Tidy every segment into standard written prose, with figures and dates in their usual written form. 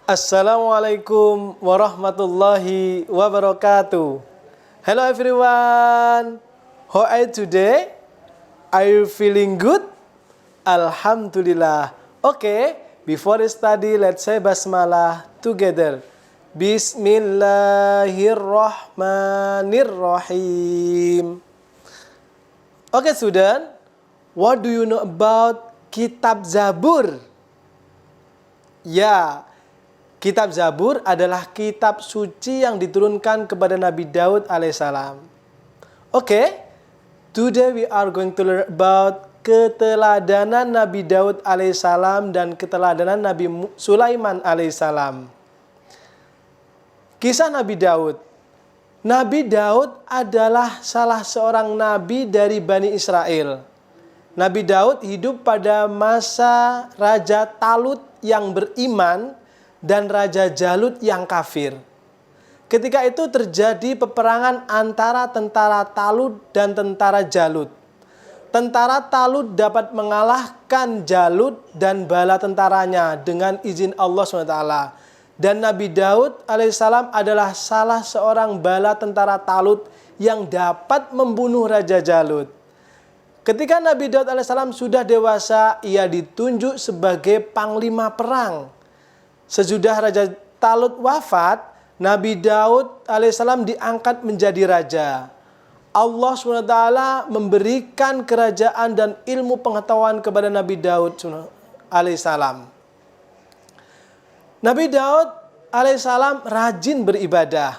Assalamualaikum warahmatullahi wabarakatuh. Hello everyone. How are you today? Are you feeling good? Alhamdulillah. Okay, before we study, let's say basmalah together. Bismillahirrahmanirrahim. Okay, student. What do you know about Kitab Zabur? Ya, Kitab Zabur adalah kitab suci yang diturunkan kepada Nabi Daud alaihissalam. Oke, today we are going to learn about keteladanan Nabi Daud alaihissalam dan keteladanan Nabi Sulaiman alaihissalam. Kisah Nabi Daud. Nabi Daud adalah salah seorang nabi dari Bani Israel. Nabi Daud hidup pada masa Raja Talut yang beriman dan Raja Jalut yang kafir. Ketika itu terjadi peperangan antara tentara Talut dan tentara Jalut. Tentara Talut dapat mengalahkan Jalut dan bala tentaranya dengan izin Allah SWT. Dan Nabi Daud alaihissalam adalah salah seorang bala tentara Talut yang dapat membunuh Raja Jalut. Ketika Nabi Daud alaihissalam sudah dewasa, ia ditunjuk sebagai panglima perang. Sesudah Raja Talut wafat, Nabi Daud alaihissalam diangkat menjadi raja. Allah SWT memberikan kerajaan dan ilmu pengetahuan kepada Nabi Daud alaihissalam. Nabi Daud alaihissalam rajin beribadah.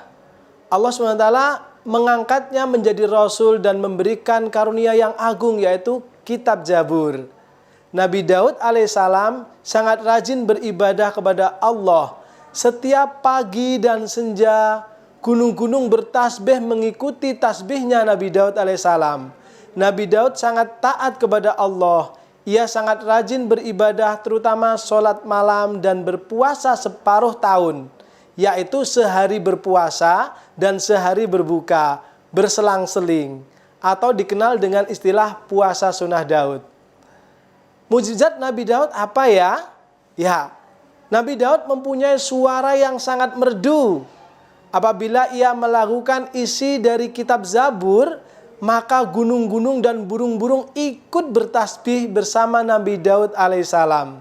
Allah SWT mengangkatnya menjadi rasul dan memberikan karunia yang agung, yaitu Kitab Zabur. Nabi Daud alaihissalam sangat rajin beribadah kepada Allah. Setiap pagi dan senja, gunung-gunung bertasbih mengikuti tasbihnya Nabi Daud alaihissalam. Nabi Daud sangat taat kepada Allah. Ia sangat rajin beribadah, terutama sholat malam dan berpuasa separuh tahun, yaitu sehari berpuasa dan sehari berbuka, berselang-seling, atau dikenal dengan istilah puasa sunnah Daud. Mukjizat Nabi Daud apa ya? Ya, Nabi Daud mempunyai suara yang sangat merdu. Apabila ia melakukan isi dari kitab Zabur, maka gunung-gunung dan burung-burung ikut bertasbih bersama Nabi Daud alaihissalam.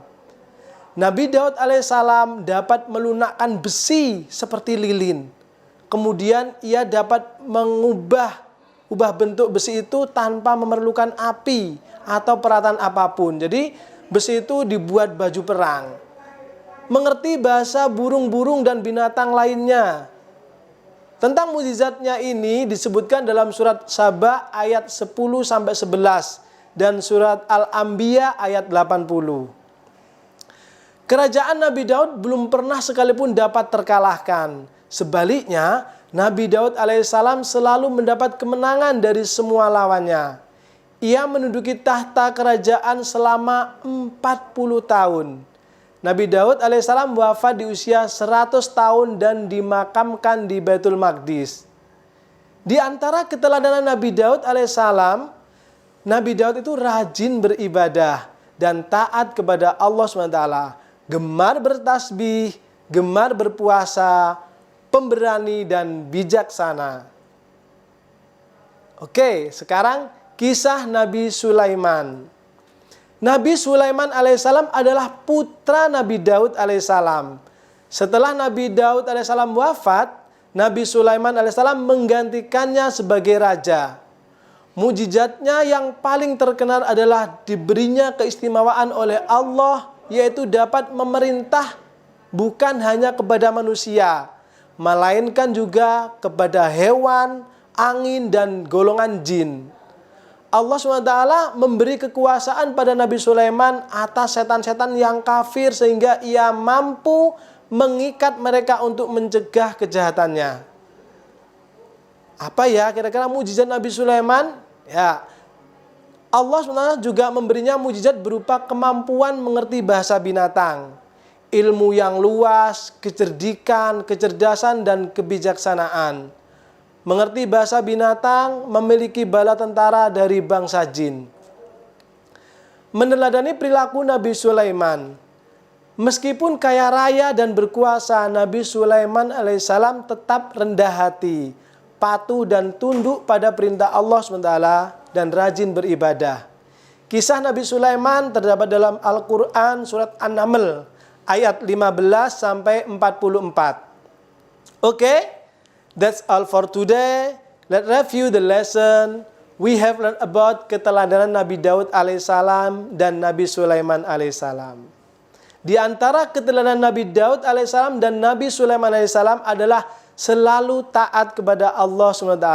Nabi Daud alaihissalam dapat melunakkan besi seperti lilin. Kemudian ia dapat mengubah bentuk besi itu tanpa memerlukan api atau peralatan apapun. Jadi besi itu dibuat baju perang. Mengerti bahasa burung-burung dan binatang lainnya. Tentang mukjizatnya ini disebutkan dalam surat Saba ayat 10-11 dan surat Al-Anbiya ayat 80. Kerajaan Nabi Daud belum pernah sekalipun dapat terkalahkan. Sebaliknya, Nabi Daud alaihissalam selalu mendapat kemenangan dari semua lawannya. Ia menduduki tahta kerajaan selama 40 tahun. Nabi Daud alaihissalam wafat di usia 100 tahun dan dimakamkan di Baitul Maqdis. Di antara keteladanan Nabi Daud alaihissalam, Nabi Daud itu rajin beribadah dan taat kepada Allah SWT. Gemar bertasbih, gemar berpuasa, pemberani dan bijaksana. Oke, sekarang kisah Nabi Sulaiman. Nabi Sulaiman alaihissalam adalah putra Nabi Daud alaihissalam. Setelah Nabi Daud alaihissalam wafat, Nabi Sulaiman alaihissalam menggantikannya sebagai raja. Mukjizatnya yang paling terkenal adalah diberinya keistimewaan oleh Allah, yaitu dapat memerintah bukan hanya kepada manusia, melainkan juga kepada hewan, angin, dan golongan jin. Allah SWT memberi kekuasaan pada Nabi Sulaiman atas setan-setan yang kafir sehingga ia mampu mengikat mereka untuk mencegah kejahatannya. Apa ya kira-kira mukjizat Nabi Sulaiman? Ya, Allah SWT juga memberinya mukjizat berupa kemampuan mengerti bahasa binatang, ilmu yang luas, kecerdikan, kecerdasan, dan kebijaksanaan. mengerti bahasa binatang, memiliki bala tentara dari bangsa jin. Meneladani perilaku Nabi Sulaiman. Meskipun kaya raya dan berkuasa, Nabi Sulaiman alaihissalam tetap rendah hati, patuh dan tunduk pada perintah Allah SWT dan rajin beribadah. Kisah Nabi Sulaiman terdapat dalam Al-Quran surat An-Naml ayat 15 sampai 44. Okay, that's all for today. Let's review the lesson. We have learned about keteladanan Nabi Daud alaihissalam dan Nabi Sulaiman alaihissalam. Di antara keteladanan Nabi Daud alaihissalam dan Nabi Sulaiman alaihissalam adalah selalu taat kepada Allah SWT,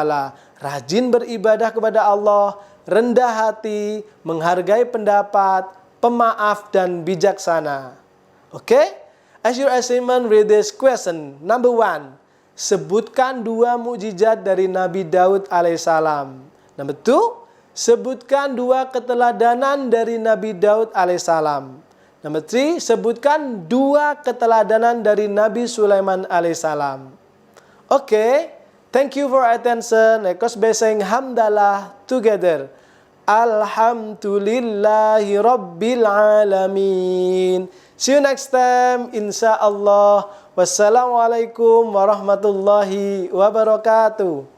rajin beribadah kepada Allah, rendah hati, menghargai pendapat, pemaaf dan bijaksana. Okay? As your assignment, read this question. Number 1. Sebutkan 2 mukjizat dari Nabi Daud alaihissalam. Number 2, sebutkan 2 keteladanan dari Nabi Daud alaihissalam. Number 3, sebutkan 2 keteladanan dari Nabi Sulaiman alaihissalam. Okay, thank you for attention. Let us be saying hamdalah together. Alhamdulillahi Rabbil Alamin. See you next time, insya Allah. Wassalamualaikum warahmatullahi wabarakatuh.